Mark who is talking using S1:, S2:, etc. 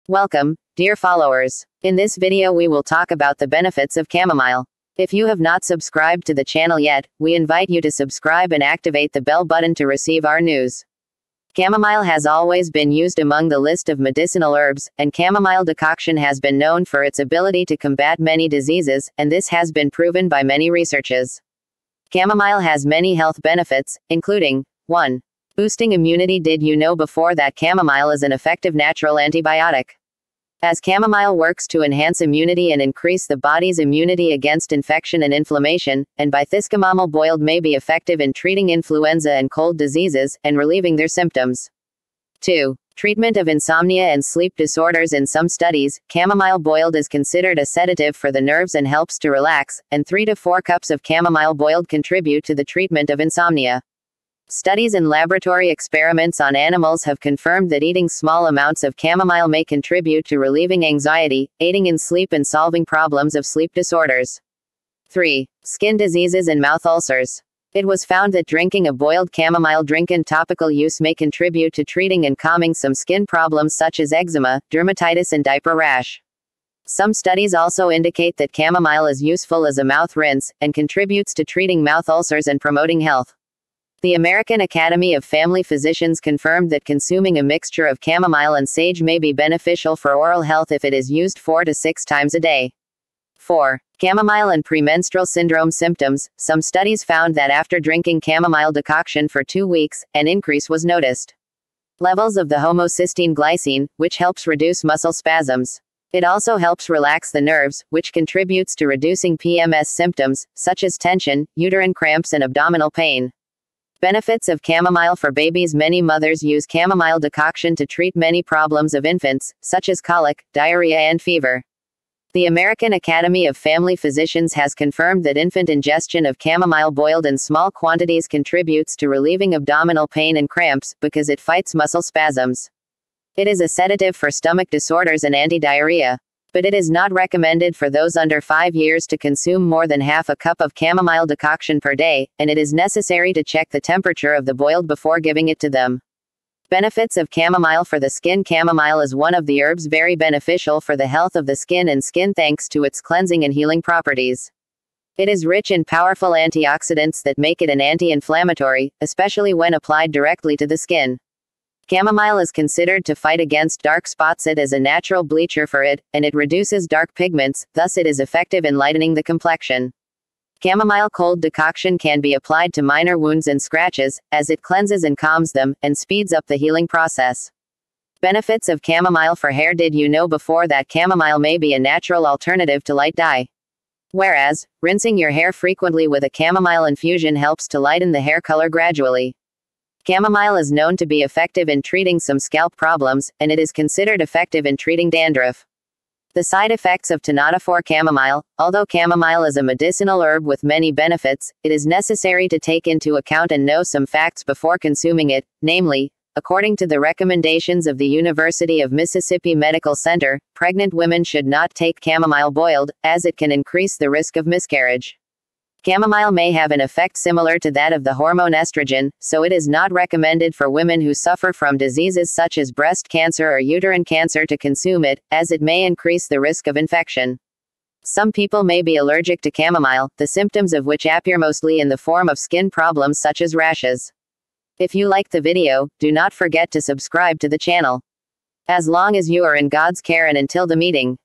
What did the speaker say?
S1: Welcome, dear followers. In this video we will talk about the benefits of chamomile. If you have not subscribed to the channel yet, we invite you to subscribe and activate the bell button to receive our news. Chamomile has always been used among the list of medicinal herbs, and chamomile decoction has been known for its ability to combat many diseases, and this has been proven by many researches. Chamomile has many health benefits, including 1. Boosting immunity. Did you know before that chamomile is an effective natural antibiotic? As chamomile works to enhance immunity and increase the body's immunity against infection and inflammation, and by this chamomile boiled may be effective in treating influenza and cold diseases, and relieving their symptoms. 2. Treatment of insomnia and sleep disorders. In some studies, chamomile boiled is considered a sedative for the nerves and helps to relax, and 3 to 4 cups of chamomile boiled contribute to the treatment of insomnia. Studies and laboratory experiments on animals have confirmed that eating small amounts of chamomile may contribute to relieving anxiety, aiding in sleep and solving problems of sleep disorders. 3. Skin diseases and mouth ulcers. It was found that drinking a boiled chamomile drink in topical use may contribute to treating and calming some skin problems such as eczema, dermatitis and diaper rash. Some studies also indicate that chamomile is useful as a mouth rinse, and contributes to treating mouth ulcers and promoting health. The American Academy of Family Physicians confirmed that consuming a mixture of chamomile and sage may be beneficial for oral health if it is used 4 to 6 times a day. 4. Chamomile and premenstrual syndrome symptoms. Some studies found that after drinking chamomile decoction for 2 weeks, an increase was noticed. Levels of the homocysteine glycine, which helps reduce muscle spasms. It also helps relax the nerves, which contributes to reducing PMS symptoms, such as tension, uterine cramps and abdominal pain. Benefits of chamomile for babies. Many mothers use chamomile decoction to treat many problems of infants, such as colic, diarrhea and fever. The American Academy of Family Physicians has confirmed that infant ingestion of chamomile boiled in small quantities contributes to relieving abdominal pain and cramps, because it fights muscle spasms. It is a sedative for stomach disorders and anti-diarrhea. But it is not recommended for those under 5 years to consume more than half a cup of chamomile decoction per day, and it is necessary to check the temperature of the boiled before giving it to them. Benefits of chamomile for the skin. Chamomile is one of the herbs very beneficial for the health of the skin thanks to its cleansing and healing properties. It is rich in powerful antioxidants that make it an anti-inflammatory, especially when applied directly to the skin. Chamomile is considered to fight against dark spots. It is a natural bleacher for it, and it reduces dark pigments, thus it is effective in lightening the complexion. Chamomile cold decoction can be applied to minor wounds and scratches, as it cleanses and calms them, and speeds up the healing process. Benefits of chamomile for hair. Did you know before that chamomile may be a natural alternative to light dye? Whereas, rinsing your hair frequently with a chamomile infusion helps to lighten the hair color gradually. Chamomile is known to be effective in treating some scalp problems, and it is considered effective in treating dandruff. The side effects of for chamomile. Although chamomile is a medicinal herb with many benefits, it is necessary to take into account and know some facts before consuming it, namely, according to the recommendations of the University of Mississippi Medical Center, pregnant women should not take chamomile boiled, as it can increase the risk of miscarriage. Chamomile may have an effect similar to that of the hormone estrogen, so it is not recommended for women who suffer from diseases such as breast cancer or uterine cancer to consume it, as it may increase the risk of infection. Some people may be allergic to chamomile, the symptoms of which appear mostly in the form of skin problems such as rashes. If you liked the video, do not forget to subscribe to the channel. As long as you are in God's care and until the meeting.